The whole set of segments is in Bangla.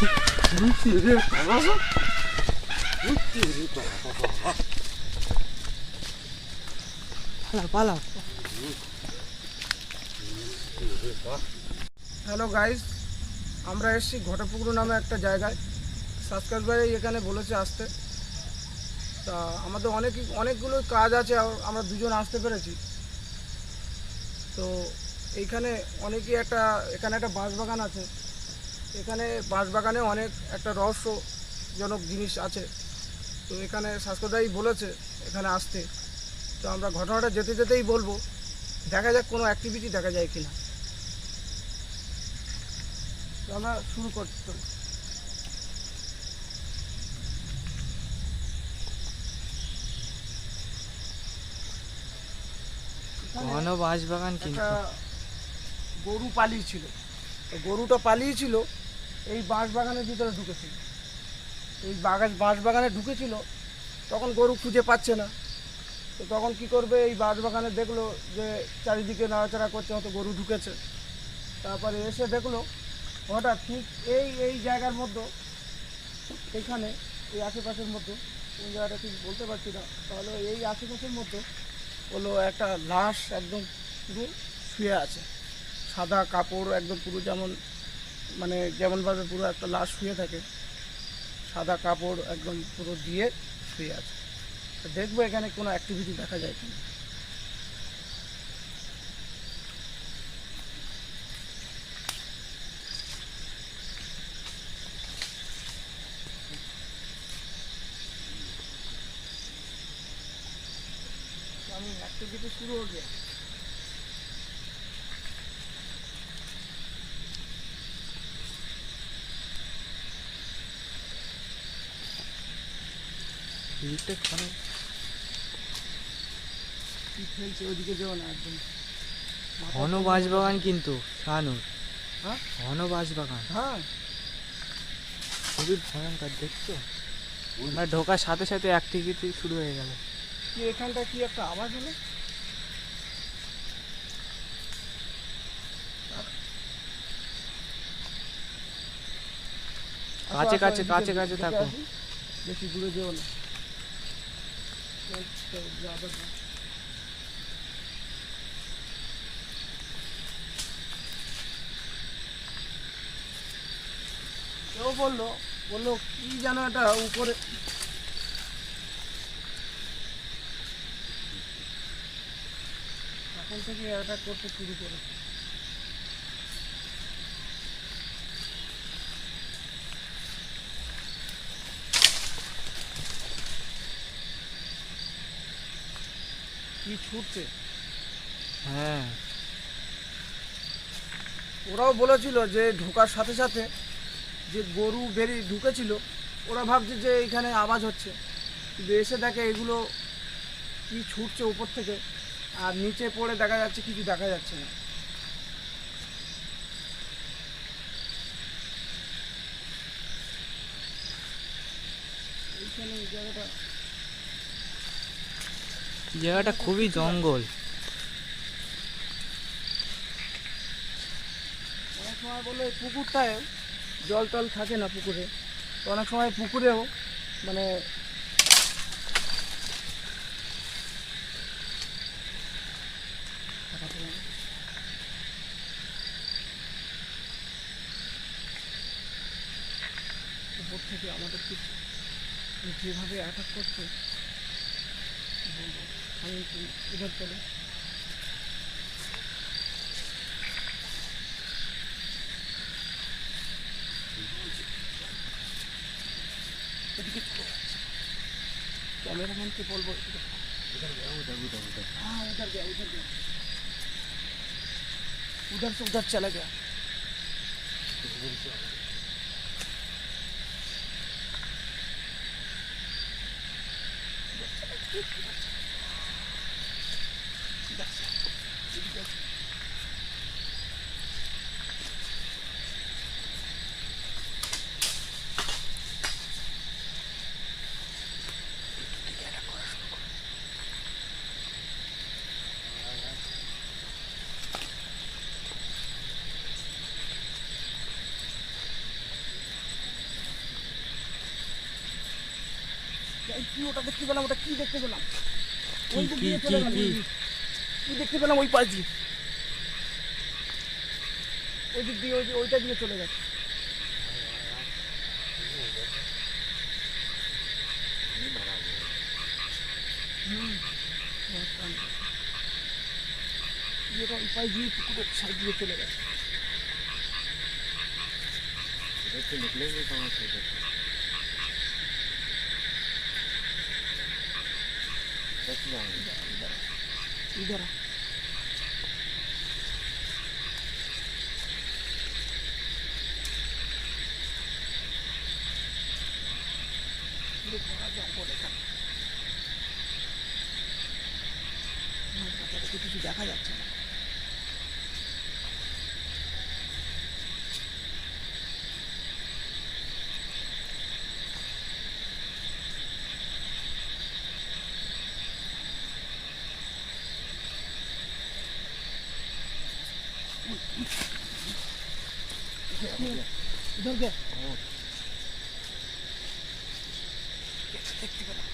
হ্যালো গাইস, আমরা এসেছি ঘটাপুকুর নামে একটা জায়গায়। সাবস্ক্রাইবার এখানে বলেছে আসতে, তা আমাদের অনেকগুলো কাজ আছে, আমরা দুজন আসতে পেরেছি। তো এইখানে এখানে একটা বাঁশবাগান আছে। এখানে বাঁশবাগানে অনেক একটা রহস্যজনক জিনিস আছে। তো এখানে সাবস্ক্রাইবারই বলেছে এখানে আসতে। তো আমরা ঘটনাটা যেতে যেতেই বলবো, দেখা যাক কোনো অ্যাক্টিভিটি দেখা যায় কিনা। তো আমরা শুরু করতে ঘন বাঁশবাগান, কিন্তু গরু পালিয়েছিল। গরুটা পালিয়েছিল এই বাঁশবাগানের ভিতরে ঢুকেছিল। এই বাঁশবাগানে ঢুকেছিল, তখন গরু খুঁজে পাচ্ছে না। তো তখন কি করবে, এই বাঁশবাগানে দেখলো যে চারিদিকে নাড়াচাড়া করছে, হয়তো গরু ঢুকেছে। তারপরে এসে দেখলো হঠাৎ ঠিক এই জায়গার মধ্যে, এখানে এই আশেপাশের মধ্যে, কোন জায়গাটা ঠিক বলতে পারছি না, তাহলে এই আশেপাশের মধ্যে হলো একটা লাশ একদম পুরো শুয়ে আছে। সাদা কাপড় একদম পুরো যেমনভাবে পুরো একটা লাশ শুয়ে থাকে, সাদা কাপড় একদম পুরো দিয়ে শুয়ে আছে। তো দেখবো এখানে কোনো অ্যাক্টিভিটি দেখা যায় কিনা। एक्टिविटी शुरू हो गया। ওদিকে যাও না, একদম ঘন বাঁশবাগান কিন্তু শাহানুর। হ্যাঁ, ঘন বাঁশবাগান, হ্যাঁ, খুবই ভয়ঙ্কর। দেখছো, আমরা ঢোকার সাথে সাথে অ্যাক্টিভিটি শুরু হয়ে গেল। কি এখানটা কি একটা আওয়াজ হলো? কাছে কাছে কাছে কাছে থাকো, বেশি দূরে যেও না। কেউ বললো কি যেন এটা উপরে, এখন থেকে অ্যাটাক করতে শুরু করে। কি ছুটছে। হ্যাঁ, ওরাও বলেছিল যে ঢোকার সাথে সাথে যে গরু ঢুকেছিল, ওরা ভাবছে যে এখানে আওয়াজ হচ্ছে, কিন্তু এসে দেখে এগুলো কি ছুটছে উপর থেকে, আর নিচে পড়ে দেখা যাচ্ছে কিছু দেখা যাচ্ছে না। এইখানে জায়গাটা খুবই জঙ্গল। অনেক সময় বললো এই পুকুরটায় জল টল থাকে না পুকুরে, তো অনেক সময় পুকুরেও মানে উপর থেকে আমাদের কিছু যেভাবে অ্যাটাক করছে, আমি ইধার চলে कैमरामैन के बोल उधर गया हाँ उधर गया उधर से उधर चला गया। এই কি ওটা দেখতে পেলাম, ওটা কি দেখতে পেলাম? ওই দিক কি দিয়ে কি চলে গেল, কি কি দেখতে পেলাম ওই পাশ দিয়ে, ওই দিক দিয়ে ওইটা দিয়ে চলে গেছে। যেটা ওই পাশ দিয়ে পুকুরের সাইড দিয়ে চলে গেছে। इधर কিছু দেখা যাচ্ছে না। इधर क्या देखते पेलाम।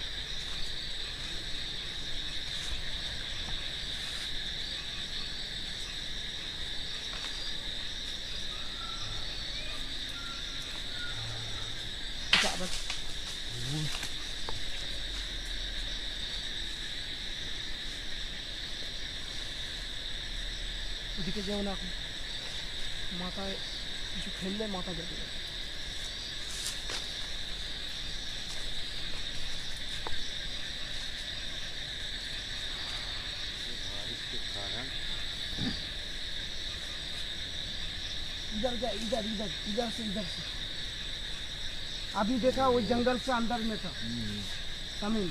ওদিকে যাও না, এখন মাথায় কিছু ফেললে মাথা যাবে। इधर जा, इधर इधर इधर से अभी देखा वो जंगल से अंदर में था तमिल।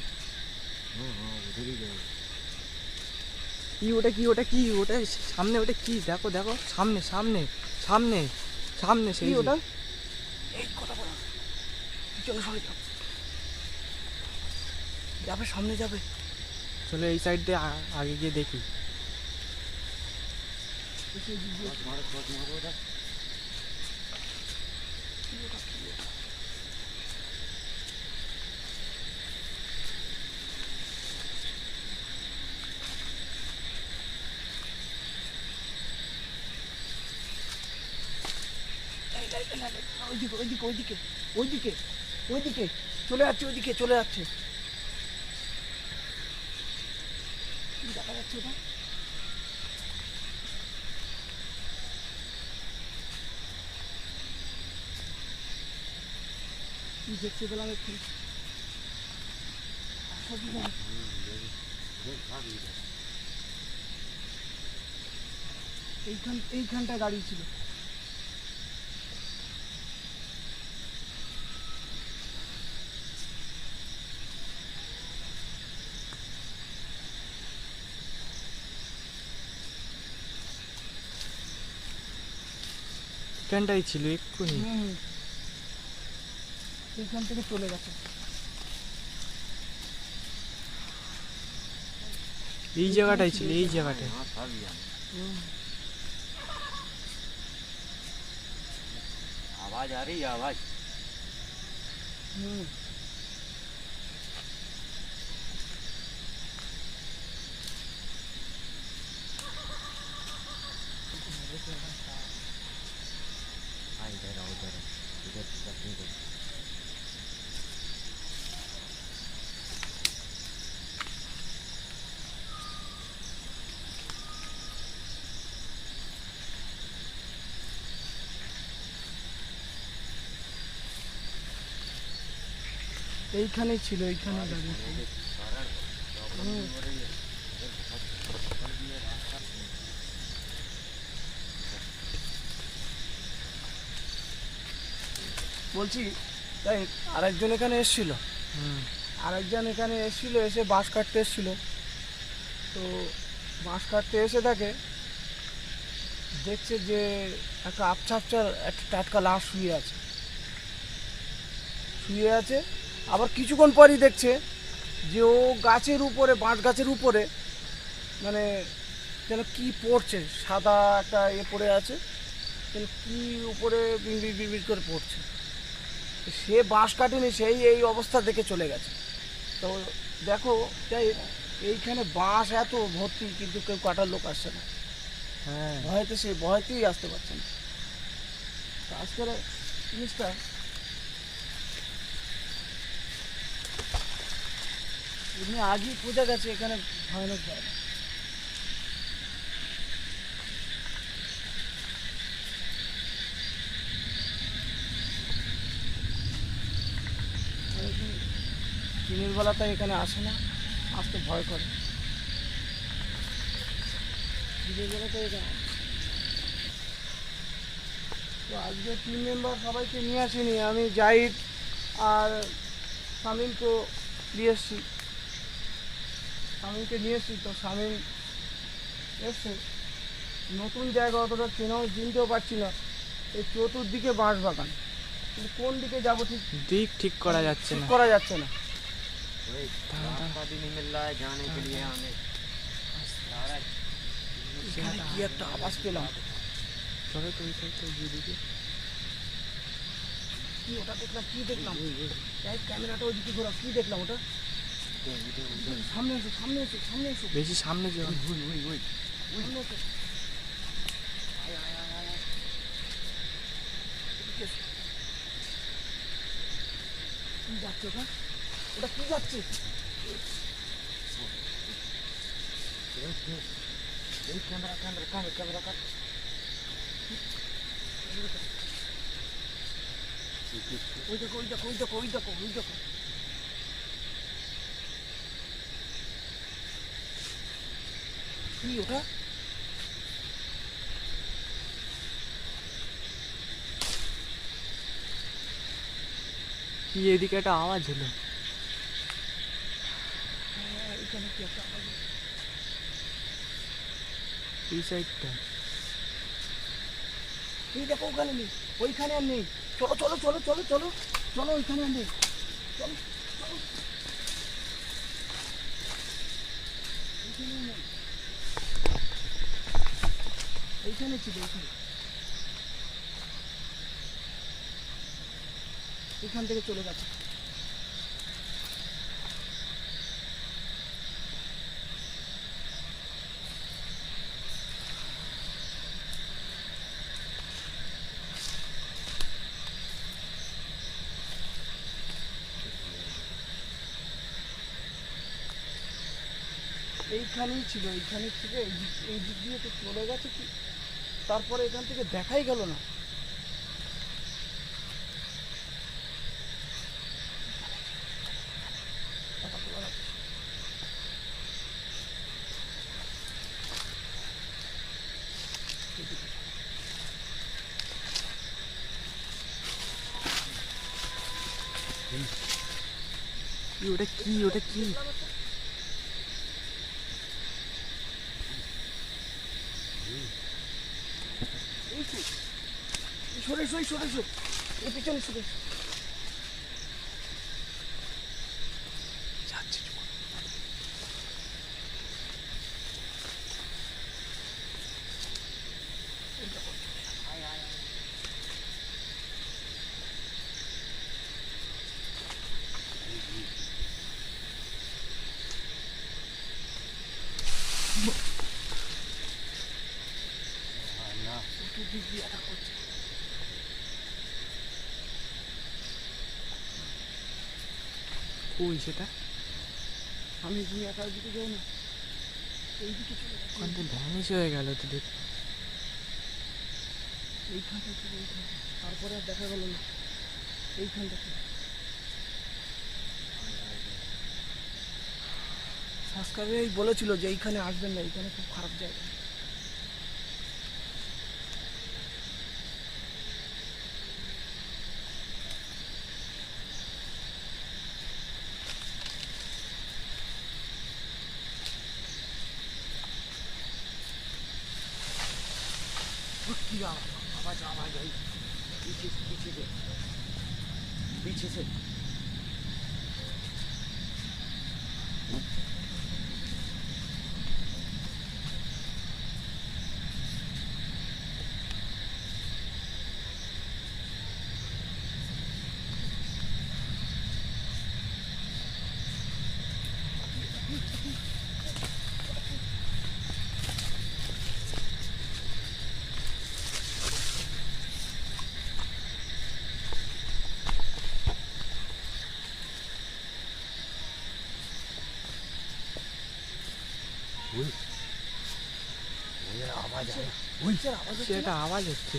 কি ওটা কি ওটা কি ওটা সামনে ওটা কি দেখো দেখো সামনে সামনে সামনে সামনে সেই কি যে। ওটা? এই কথা বলো, চলো সরে যাও, যাবে সামনে যাবে। চলো এই সাইড দিয়ে আগে গিয়ে দেখি। ওইদিকে ওইদিকে ওইদিকে ওইদিকে ওইদিকে চলে যাচ্ছে, ওইদিকে চলে যাচ্ছে। কি দেখা যাচ্ছে ওটা? কি দেখতে পেলাম একটু এইখানটা গাড়ি ছিল। এখানটাই ছিল এক্ষুনি। এইখান থেকে চলে গেছে। এই জায়গাটাই ছিল এই জায়গাটায়। आवाज आ रही है आवाज। इधर आओ इधर इधर এইখানেই ছিল, এইখানে গাড়ি ছিল। বলছি তাই আরেকজন এখানে এসেছিল, আরেকজন এখানে এসেছিল, এসে বাঁশ কাটতে এসেছিল। তো বাঁশ কাটতে এসে থাকে দেখছে যে একটা আবছা আবছা একটা টাটকা লাশ শুয়ে আছে, শুয়ে আছে। আবার কিছুক্ষণ পরই দেখছে যে ও গাছের উপরে, বাঁশ গাছের উপরে মানে যেন কি পড়ছে, সাদা একটা পড়ে আছে, যেন কি উপরে বিড়বিড় বিড়বিড় করে পড়ছে। সে বাঁশ কাটেনি, সেই এই অবস্থা দেখে চলে গেছে। তো দেখো যাই এইখানে বাঁশ এত ভর্তি কিন্তু কেউ কাটার লোক আসছে না, হ্যাঁ ভয়তেই আসতে পারছে না। তো আজকের জিনিসটা এমনি আজই বোঝা গেছে এখানে ভয়ানক জায়গা। অনেকেই দিনের বেলাতে এখানে আসে না, আসতে ভয় করে। দিনের বেলাতে এখানে তো আজকে টিম মেম্বার সবাইকে নিয়ে আসিনি, আমি জাহিদ আর শামীমকে নিয়ে এসছি। শামীমকে নিয়ে এসছি, তো শামীম এসছে। নতুন জায়গা অতটা চেনাও চিনতেও পারছি না। এই চতুর্দিকে বাঁশ বাগান, কিন্তু কোন দিকে যাবো দিক ঠিক করা যাচ্ছে ঠিক না। করা যাচ্ছে না। कोई रास्ता भी नहीं मिल रहा है जाने के लिए हमें। এখানে কি একটা আওয়াজ পেলাম, চলো তো ওই সাইডটা গিয়ে দেখি। কি ওটা দেখলাম, কি দেখলাম? এই ক্যামেরাটা ওইদিকে ঘোরা, কি দেখলাম ওটা? সামনে এসো, সামনে এসো, সামনে এসো, বেশি সামনে যেও না। সামনে এসো। আয়, আয়, আয়, আয়, আয়। এদিকে এসো। কি যাচ্ছে ওটা? ওটা কি যাচ্ছে? कैमरा कर। ওই দেখো, ওই দেখো, ওই দেখো, ওই দেখো, ওই দেখো। কি ওটা? কি এদিকে একটা আওয়াজ হলো। হ্যাঁ, এখানে কি একটা আওয়াজ হচ্ছে। এই সাইডটা এই দেখো, ওখানে নেই, ওইখানে আর নেই। চলো চলো চলো চলো চলো চলো, ওইখানে আর নেই। চলো চলো। ওইখানে নেই। এইখানে ছিল, এইখানে। এখান থেকে চলে গেছে। এইখানেই ছিল, এইখানে থেকে এই দিক দিয়ে তো চলে গেছে কি, তারপরে এখান থেকে দেখাই গেল না। কি ওটা, কি ওটা, কি? এই তো, সরে এসো, এই সরে এসো, এই পিছনে সরে এসো। যাচ্ছে চুপ করো। চতুর্দিক দিয়ে attack করছে। কই সেটা? আমি তুমি একার দিকে যাও না, এইদিকে চলে গেছে। ওখান থেকে ভ্যানিশ হয়ে গেল তো দেখ। এইখানটা ছিল, এইখানটা, তারপরে আর দেখা গেল না। এইখানটা ছিল। সাবস্ক্রাইবারই বলেছিল যে এইখানে আসবেন না, এইখানে খুব খারাপ জায়গা। की आवाज आवाज आई पीछे से আওয়াজ আছে সে একটা আওয়াজ হচ্ছে।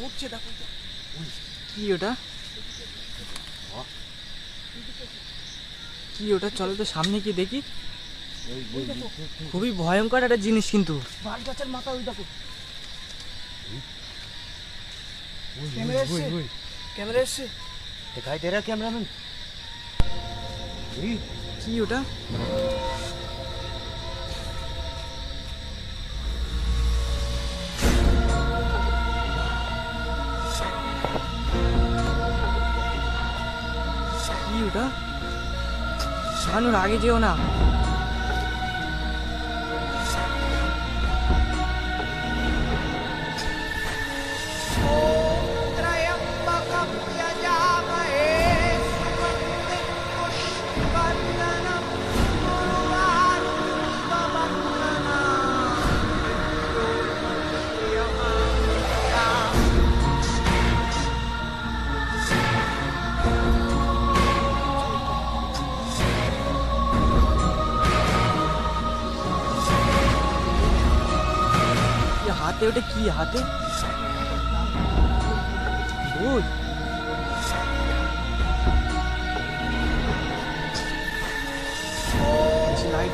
উঠছে দেখো কি ওটা? কি ওটা? চলো তো সামনে কি দেখি। খুবই ভয়ঙ্কর একটা জিনিস কিন্তু। বাট গাছের মাথা ওই দেখো ক্যামেরা এসছে ক্যামেরা এসছে दिखाई दे रहा है कैमरामैन? কি ওটা? কি ওটা? শাহানুর আগে যেও না। কি হাতে? ওটা কি হাতে? ভূত? লাইট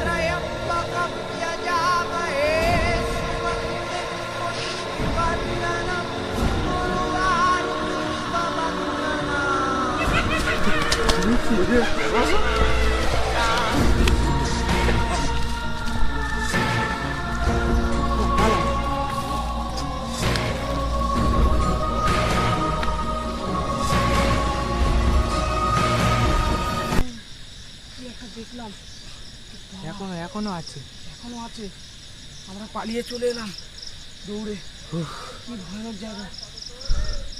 কি একটা দেখলাম এখনো আছে। এখনো আছে আমরা পালিয়ে চলে এলাম দৌড়ে কি ভয়ানক জায়গা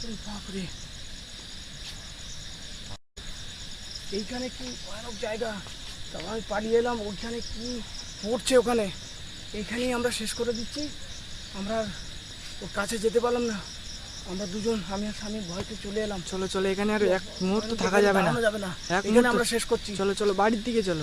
ওরে বাপরে এইখানে কি ভয়ানক জায়গা তারপর আমি পালিয়ে এলাম ওইখানে কি পড়ছে ওখানে এইখানেই আমরা শেষ করে দিচ্ছি আমরা আর ওর কাছে যেতে পারলাম না আমরা দুজন আমি আর স্বামী ভয়তে চলে এলাম চলো চলো, এখানে আর এক মুহূর্ত থাকা যাবে না। দাঁড়ানো যাবে না এক এখানে মুহূর্ত আমরা শেষ করছি চলো চলো বাড়ির দিকে চলো।